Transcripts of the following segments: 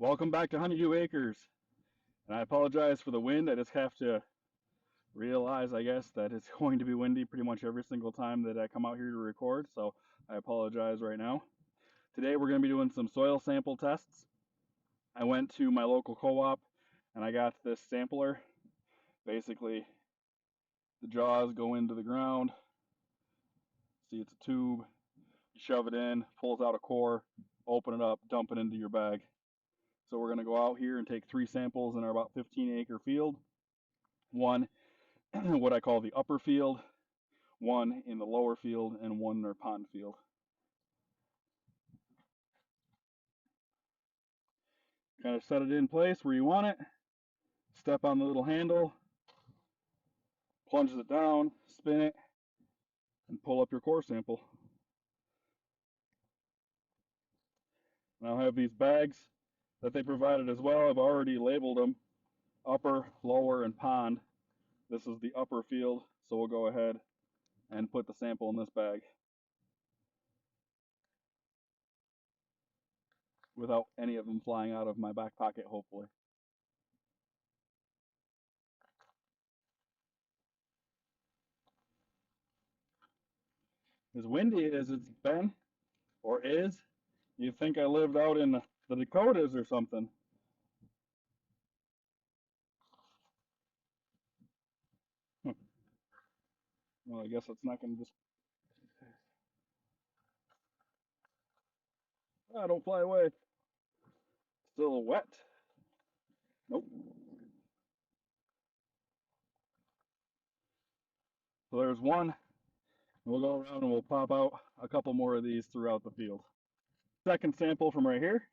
Welcome back to Honeydew Acres. And I apologize for the wind. I just have to realize, I guess, that it's going to be windy pretty much every single time that I come out here to record. So I apologize right now. Today we're going to be doing some soil sample tests. I went to my local co-op and I got this sampler. Basically, the jaws go into the ground. See, it's a tube. You shove it in, pulls out a core, open it up, dump it into your bag. So we're going to go out here and take 3 samples in our about 15-acre field. One, what I call the upper field, one in the lower field, and one in our pond field. Kind of set it in place where you want it, step on the little handle, plunges it down, spin it, and pull up your core sample. Now I have these bags that they provided as well. I've already labeled them upper, lower, and pond. This is the upper field, so we'll go ahead and put the sample in this bag without any of them flying out of my back pocket, hopefully. As windy as it's been, or is, you'd think I lived out in the Dakotas or something. Well, I guess it's not going to just... Ah, don't fly away. Still wet. Nope. So there's one. We'll go around and we'll pop out a couple more of these throughout the field. Second sample from right here.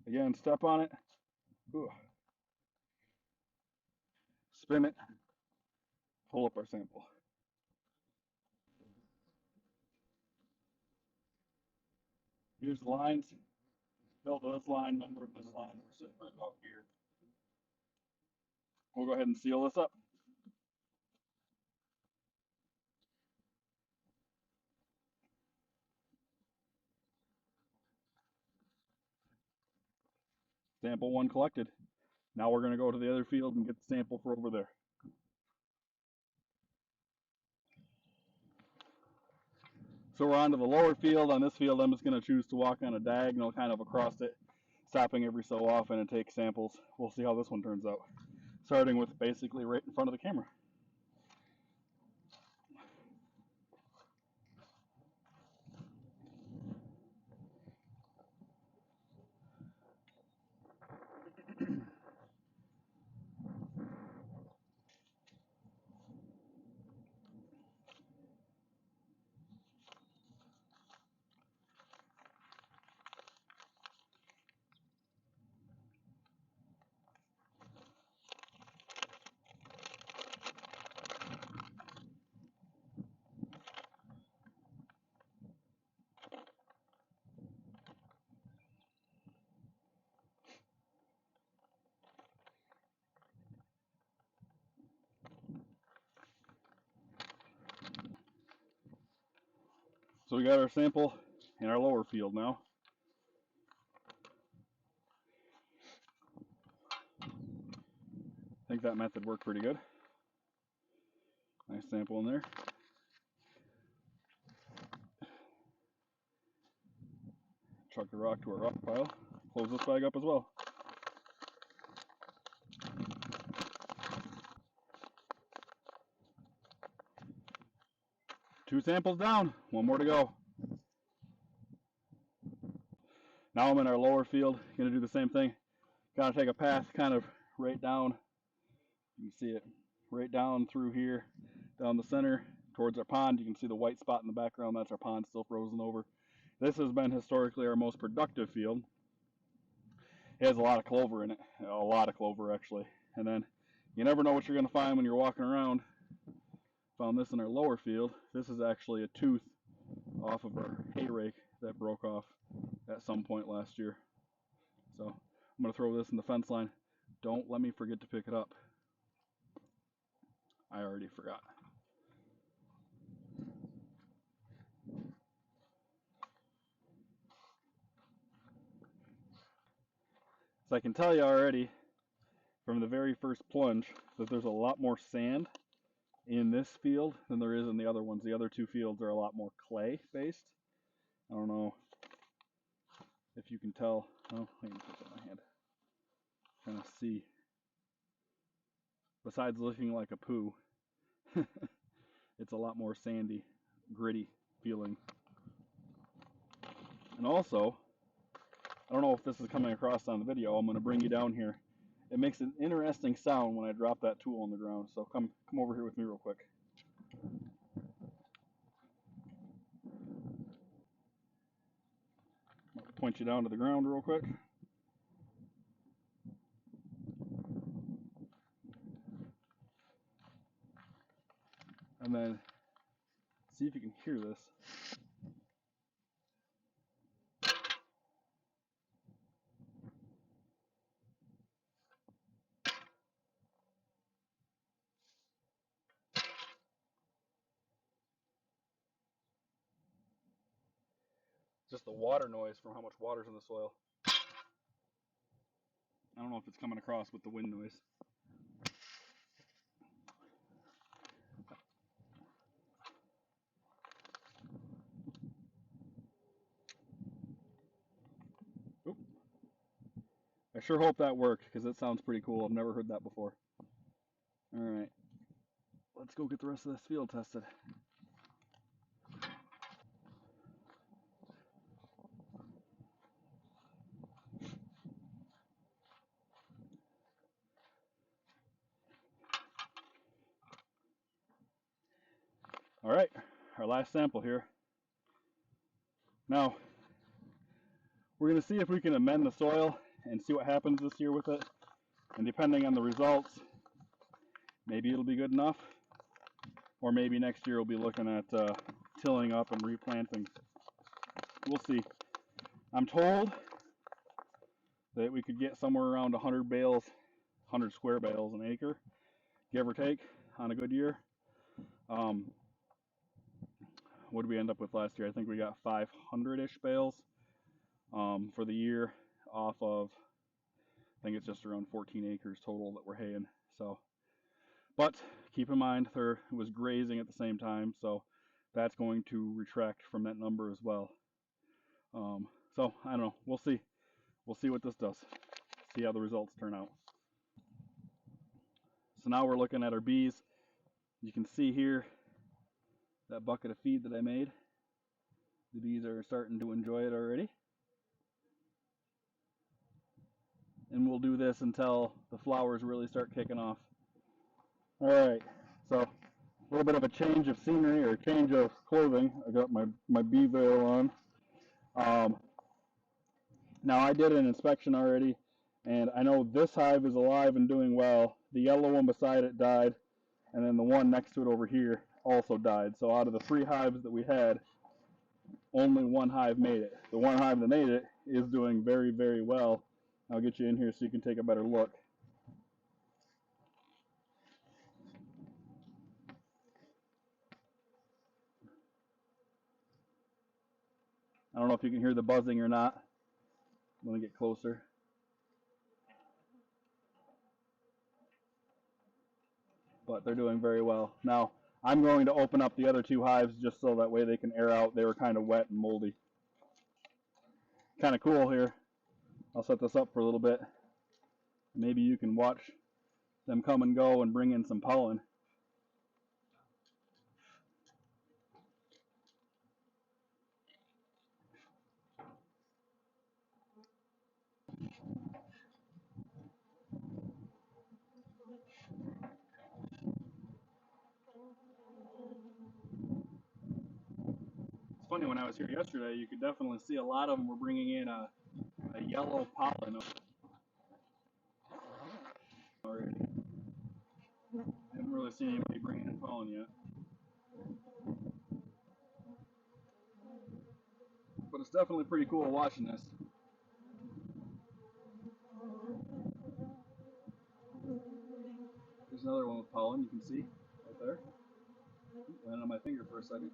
Again, step on it. Ooh. Spin it. Pull up our sample. Here's the lines. Fill this line, number of this line. We're sitting right about here. We'll go ahead and seal this up. Sample 1 collected. Now we're going to go to the other field and get the sample for over there. So we're on to the lower field. On this field, I'm just going to choose to walk on a diagonal kind of across it, stopping every so often and take samples. We'll see how this one turns out. Starting with basically right in front of the camera. So we got our sample in our lower field now. I think that method worked pretty good. Nice sample in there. Chuck the rock to our rock pile. Close this bag up as well. Two samples down, one more to go. Now I'm in our lower field, gonna do the same thing. Gotta take a path kind of right down. You can see it right down through here, down the center towards our pond. You can see the white spot in the background, that's our pond still frozen over. This has been historically our most productive field. It has a lot of clover in it, a lot of clover actually. And then you never know what you're gonna find when you're walking around. Found this in our lower field. This is actually a tooth off of our hay rake that broke off at some point last year. So I'm going to throw this in the fence line. Don't let me forget to pick it up. I already forgot. So I can tell you already from the very first plunge that there's a lot more sand in this field than there is in the other ones. The other two fields are a lot more clay based. I don't know if you can tell. Oh, I can put that in my hand. Kind of see. Besides looking like a poo, it's a lot more sandy, gritty feeling. And also, I don't know if this is coming across on the video. I'm going to bring you down here. It makes an interesting sound when I drop that tool on the ground. So come over here with me real quick. I'll point you down to the ground real quick. And then see if you can hear this. Just the water noise from how much water's in the soil. I don't know if it's coming across with the wind noise. Oop. I sure hope that worked because it sounds pretty cool. I've never heard that before. All right, let's go get the rest of this field tested. All right, our last sample here. Now, we're going to see if we can amend the soil and see what happens this year with it. And depending on the results, maybe it'll be good enough. Or maybe next year we'll be looking at tilling up and replanting. We'll see. I'm told that we could get somewhere around 100 bales, 100 square bales an acre, give or take, on a good year. What did we end up with last year? I think we got 500-ish bales for the year off of, I think it's just around 14 acres total that we're haying. So, but keep in mind there was grazing at the same time, so that's going to retract from that number as well. So I don't know. We'll see. We'll see what this does. See how the results turn out. So now we're looking at our bees. You can see here that bucket of feed that I made. The bees are starting to enjoy it already. And we'll do this until the flowers really start kicking off. All right, so a little bit of a change of scenery or change of clothing. I got my bee veil on. Now I did an inspection already, and I know this hive is alive and doing well. The yellow one beside it died, and then the one next to it over here also died. So out of the 3 hives that we had, only 1 hive made it. The 1 hive that made it is doing very, very well. I'll get you in here so you can take a better look. I don't know if you can hear the buzzing or not. I'm going to get closer. But they're doing very well. Now, I'm going to open up the other 2 hives just so that way they can air out. They were kind of wet and moldy. Kind of cool here. I'll set this up for a little bit. Maybe you can watch them come and go and bring in some pollen. It's funny, when I was here yesterday, you could definitely see a lot of them were bringing in a yellow pollen already. I haven't really seen anybody bringing in pollen yet. But it's definitely pretty cool watching this. There's another one with pollen, you can see right there. Landed on my finger for a second.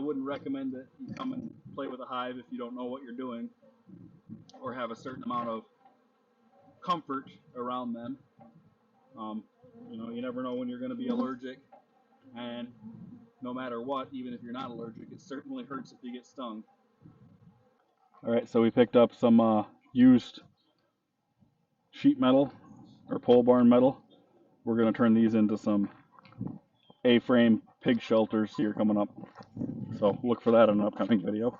wouldn't recommend that you come and play with a hive if you don't know what you're doing or have a certain amount of comfort around them. Um, you never know when you're going to be allergic, and no matter what, even if you're not allergic, it certainly hurts if you get stung. All right, so we picked up some used sheet metal or pole barn metal. We're going to turn these into some A-frame pig shelters here coming up. So look for that in an upcoming video.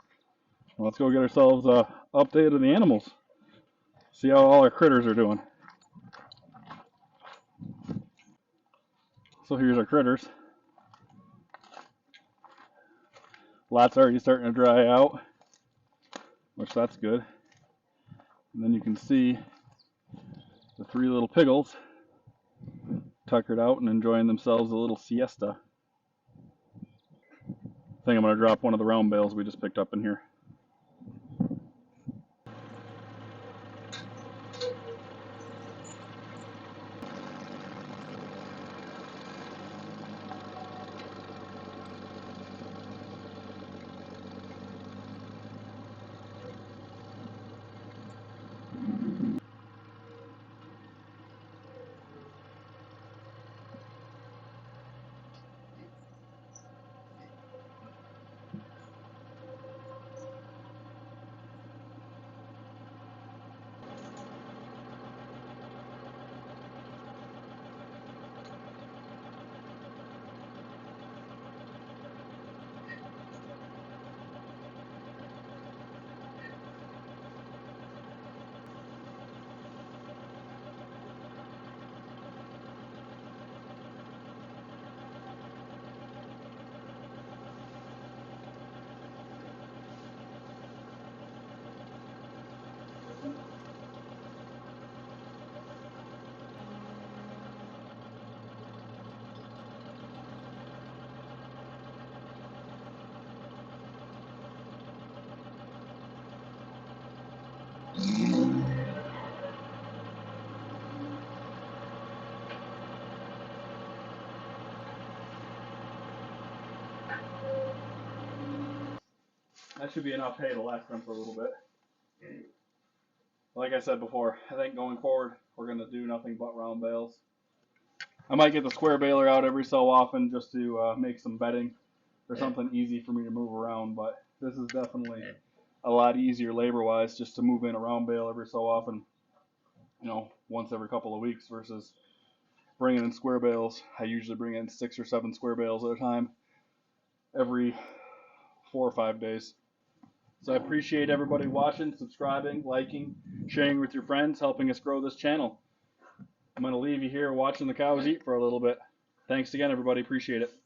Let's go get ourselves an update of the animals. See how all our critters are doing. So here's our critters. Lots already starting to dry out, which that's good. And then you can see the three little piggles tuckered out and enjoying themselves a little siesta. I think I'm going to drop one of the round bales we just picked up in here. That should be enough hay to last them for a little bit. Like I said before, I think going forward, we're going to do nothing but round bales. I might get the square baler out every so often just to make some bedding or something easy for me to move around, but this is definitely a lot easier labor-wise just to move in a round bale every so often, once every couple of weeks versus bringing in square bales. I usually bring in 6 or 7 square bales at a time every 4 or 5 days. So I appreciate everybody watching, subscribing, liking, sharing with your friends, helping us grow this channel. I'm going to leave you here watching the cows eat for a little bit. Thanks again, everybody. Appreciate it.